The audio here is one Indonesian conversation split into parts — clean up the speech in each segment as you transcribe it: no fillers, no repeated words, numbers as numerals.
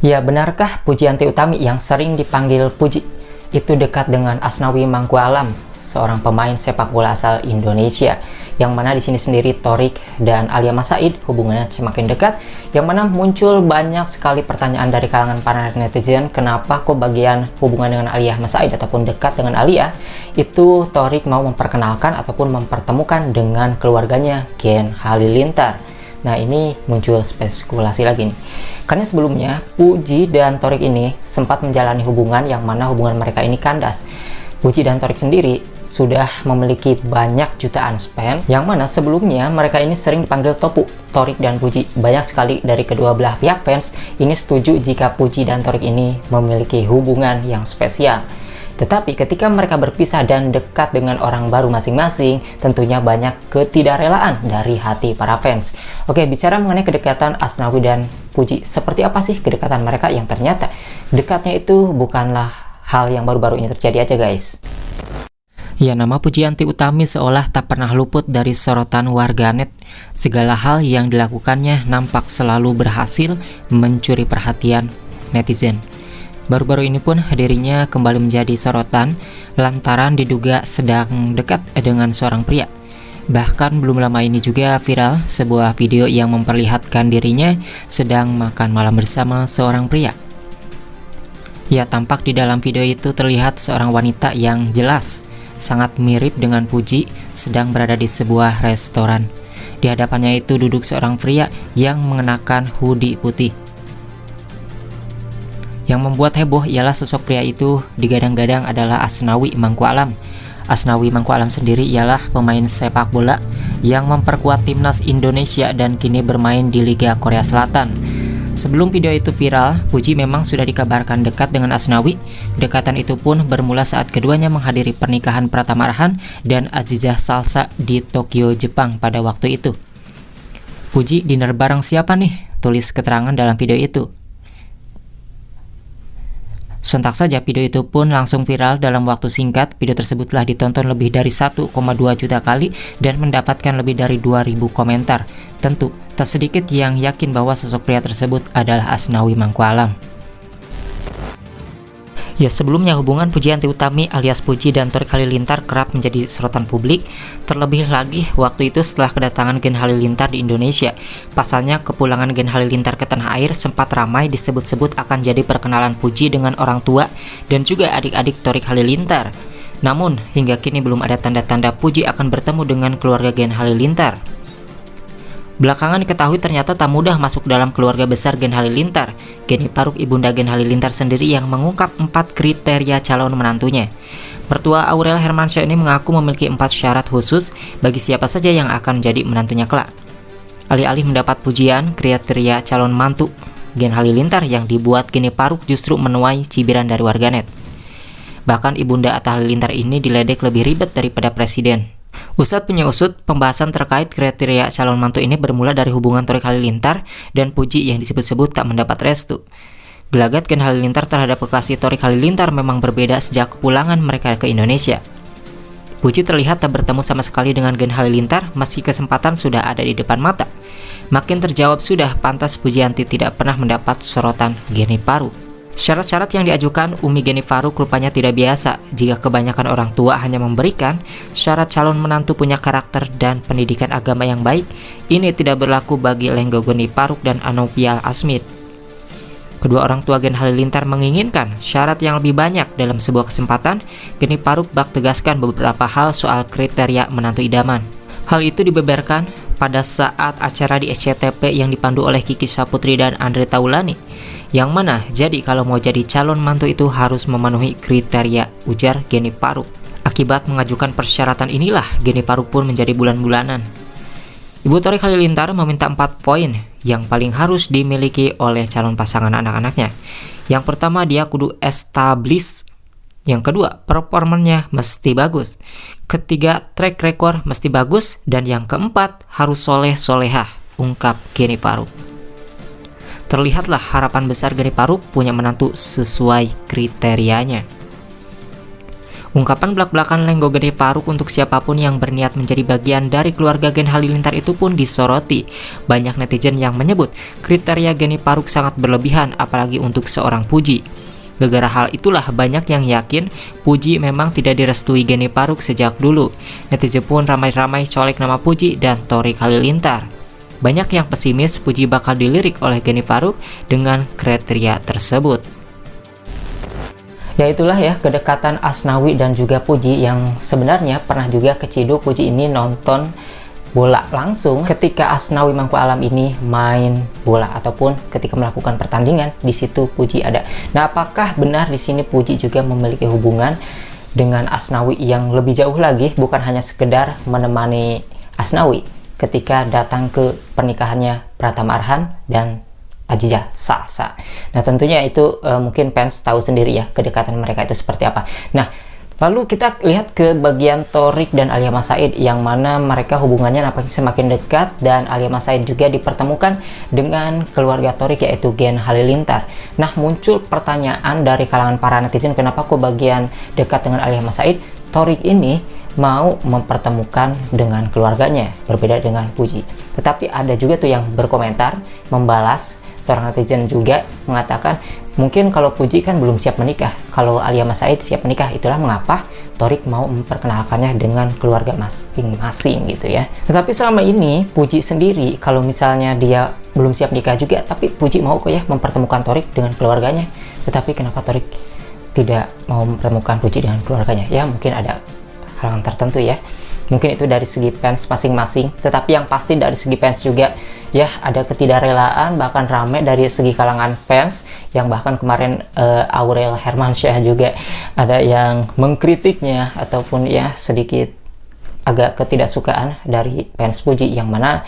Ya, benarkah Pujianti Utami yang sering dipanggil Puji itu dekat dengan Asnawi Mangkualam, seorang pemain sepak bola asal Indonesia, yang mana di sini sendiri Thorik dan Alia Mas Said hubungannya semakin dekat, yang mana muncul banyak sekali pertanyaan dari kalangan para netizen, kenapa kok bagian hubungan dengan Alia Mas Said ataupun dekat dengan Alia itu Thorik mau memperkenalkan ataupun mempertemukan dengan keluarganya Gen Halilintar. Nah, ini muncul spekulasi lagi nih. Karena sebelumnya Puji dan Thorik ini sempat menjalani hubungan yang mana hubungan mereka ini kandas. Puji dan Thorik sendiri sudah memiliki banyak jutaan fans, yang mana sebelumnya mereka ini sering dipanggil Topu, Thorik dan Puji. Banyak sekali dari kedua belah pihak fans ini setuju jika Puji dan Thorik ini memiliki hubungan yang spesial. Tetapi ketika mereka berpisah dan dekat dengan orang baru masing-masing, tentunya banyak ketidakrelaan dari hati para fans. Oke, bicara mengenai kedekatan Asnawi dan Puji, seperti apa sih kedekatan mereka yang ternyata dekatnya itu bukanlah hal yang baru-baru ini terjadi aja, guys. Ya, nama Pujianti Utami seolah tak pernah luput dari sorotan warganet. Segala hal yang dilakukannya nampak selalu berhasil mencuri perhatian netizen. Baru-baru ini pun dirinya kembali menjadi sorotan lantaran diduga sedang dekat dengan seorang pria. Bahkan belum lama ini juga viral sebuah video yang memperlihatkan dirinya sedang makan malam bersama seorang pria. Ya, tampak di dalam video itu terlihat seorang wanita yang jelas sangat mirip dengan Puji sedang berada di sebuah restoran. Di hadapannya itu duduk seorang pria yang mengenakan hoodie putih. Yang membuat heboh ialah sosok pria itu digadang-gadang adalah Asnawi Mangkualam. Asnawi Mangkualam sendiri ialah pemain sepak bola yang memperkuat timnas Indonesia dan kini bermain di Liga Korea Selatan. Sebelum video itu viral, Puji memang sudah dikabarkan dekat dengan Asnawi. Kedekatan itu pun bermula saat keduanya menghadiri pernikahan Pratama Arhan dan Azizah Salsa di Tokyo, Jepang pada waktu itu. Puji dinner bareng siapa nih? Tulis keterangan dalam video itu. Sontak saja video itu pun langsung viral dalam waktu singkat. Video tersebut telah ditonton lebih dari 1,2 juta kali dan mendapatkan lebih dari 2.000 komentar. Tentu, tak sedikit yang yakin bahwa sosok pria tersebut adalah Asnawi Mangkualam. Ya, sebelumnya hubungan Pujianti Utami alias Puji dan Thorik Halilintar kerap menjadi sorotan publik. Terlebih lagi waktu itu setelah kedatangan Gen Halilintar di Indonesia. Pasalnya kepulangan Gen Halilintar ke tanah air sempat ramai disebut-sebut akan jadi perkenalan Puji dengan orang tua dan juga adik-adik Thorik Halilintar. Namun hingga kini belum ada tanda-tanda Puji akan bertemu dengan keluarga Gen Halilintar. Belakangan diketahui ternyata tak mudah masuk dalam keluarga besar Gen Halilintar. Geni Paruk, ibunda Gen Halilintar sendiri yang mengungkap 4 kriteria calon menantunya. Mertua Aurel Hermansyah ini mengaku memiliki 4 syarat khusus bagi siapa saja yang akan menjadi menantunya kelak. Alih-alih mendapat pujian, kriteria calon mantu Gen Halilintar yang dibuat Geni Paruk justru menuai cibiran dari warganet. Bahkan ibunda Atta Halilintar ini diledek lebih ribet daripada presiden. Usut punya usut, pembahasan terkait kriteria calon mantu ini bermula dari hubungan Thorik Halilintar dan Puji yang disebut-sebut tak mendapat restu. Gelagat Gen Halilintar terhadap kekasih Thorik Halilintar memang berbeda sejak kepulangan mereka ke Indonesia. Puji terlihat tak bertemu sama sekali dengan Gen Halilintar meski kesempatan sudah ada di depan mata. Makin terjawab sudah pantas Pujianti tidak pernah mendapat sorotan Geni Paruk. Syarat-syarat yang diajukan Umi Geni Paruk rupanya tidak biasa. Jika kebanyakan orang tua hanya memberikan syarat calon menantu punya karakter dan pendidikan agama yang baik, ini tidak berlaku bagi Lenggo Geni Paruk dan Anopial Asmit. Kedua orang tua Gen Halilintar menginginkan syarat yang lebih banyak. Dalam sebuah kesempatan, Geni Paruk bak tegaskan beberapa hal soal kriteria menantu idaman. Hal itu dibeberkan pada saat acara di SCTP yang dipandu oleh Kiki Saputri dan Andre Taulani. Yang mana jadi kalau mau jadi calon mantu itu harus memenuhi kriteria, ujar Geni Paruk. Akibat mengajukan persyaratan inilah Geni Paruk pun menjadi bulan-bulanan. Ibu Thorik Halilintar meminta 4 poin yang paling harus dimiliki oleh calon pasangan anak-anaknya. Yang pertama, dia kudu establis. Yang kedua, performanya mesti bagus. Ketiga, track record mesti bagus. Dan yang keempat, harus soleh-solehah, ungkap Geni Paruk. Terlihatlah harapan besar Geni Paruk punya menantu sesuai kriterianya. Ungkapan belak-belakan Lenggo Gede Paruk untuk siapapun yang berniat menjadi bagian dari keluarga Gen Halilintar itu pun disoroti. Banyak netizen yang menyebut kriteria Geni Paruk sangat berlebihan, apalagi untuk seorang Puji. Gara-gara hal itulah banyak yang yakin Puji memang tidak direstui Geni Paruk sejak dulu. Netizen pun ramai-ramai colek nama Puji dan Torik Halilintar. Banyak yang pesimis Puji bakal dilirik oleh Geni Paruk dengan kriteria tersebut. Ya itulah ya kedekatan Asnawi dan juga Puji yang sebenarnya pernah juga keciduk Puji ini nonton bola langsung ketika Asnawi Mangku Alam ini main bola ataupun ketika melakukan pertandingan, di situ Puji ada. Nah, apakah benar di sini Puji juga memiliki hubungan dengan Asnawi yang lebih jauh lagi, bukan hanya sekedar menemani Asnawi ketika datang ke pernikahannya Pratama Arhan dan Aziza Salsa. Nah, tentunya itu mungkin fans tahu sendiri ya kedekatan mereka itu seperti apa. Nah, lalu kita lihat ke bagian Torik dan Alia Mas Said, yang mana mereka hubungannya nampaknya semakin dekat, dan Alia Mas Said juga dipertemukan dengan keluarga Torik yaitu Gen Halilintar. Nah, muncul pertanyaan dari kalangan para netizen, kenapa kok bagian dekat dengan Alia Mas Said Torik ini mau mempertemukan dengan keluarganya, berbeda dengan Puji. Tetapi ada juga tuh yang berkomentar, membalas. Seorang netizen juga mengatakan, mungkin kalau Puji kan belum siap menikah, kalau Alia Mas Said siap menikah, itulah mengapa Torik mau memperkenalkannya dengan keluarga masing-masing gitu ya. Tetapi selama ini Puji sendiri kalau misalnya dia belum siap nikah juga, tapi Puji mau kok ya mempertemukan Torik dengan keluarganya. Tetapi kenapa Torik tidak mau mempertemukan Puji dengan keluarganya? Ya mungkin ada halangan tertentu ya. Mungkin itu dari segi fans masing-masing, tetapi yang pasti dari segi fans juga ya ada ketidakrelaan, bahkan ramai dari segi kalangan fans, yang bahkan kemarin Aurel Hermansyah juga ada yang mengkritiknya ataupun ya sedikit agak ketidaksukaan dari fans Puji, yang mana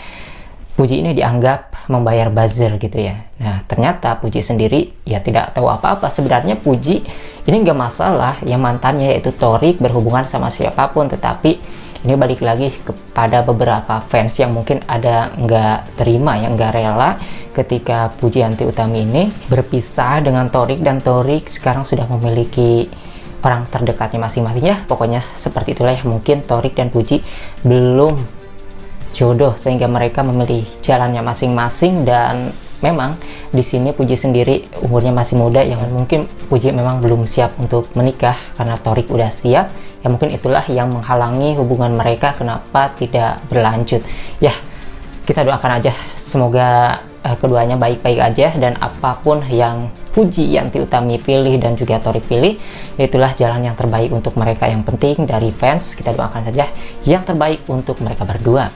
Puji ini dianggap membayar buzzer gitu ya. Nah, ternyata Puji sendiri ya tidak tahu apa-apa. Sebenarnya Puji ini nggak masalah yang mantannya yaitu Torik berhubungan sama siapapun, tetapi ini balik lagi kepada beberapa fans yang mungkin ada nggak terima, yang nggak rela ketika Pujianti Utami ini berpisah dengan Torik, dan Torik sekarang sudah memiliki orang terdekatnya masing-masing ya. Pokoknya seperti itulah ya, mungkin Torik dan Puji belum jodoh sehingga mereka memilih jalannya masing-masing. Dan memang di sini Puji sendiri umurnya masih muda, yang mungkin Puji memang belum siap untuk menikah karena Torik udah siap. Ya mungkin itulah yang menghalangi hubungan mereka kenapa tidak berlanjut. Ya, kita doakan aja semoga keduanya baik-baik aja, dan apapun yang Pujianti Utami pilih dan juga Torik pilih, itulah jalan yang terbaik untuk mereka. Yang penting dari fans kita doakan saja yang terbaik untuk mereka berdua.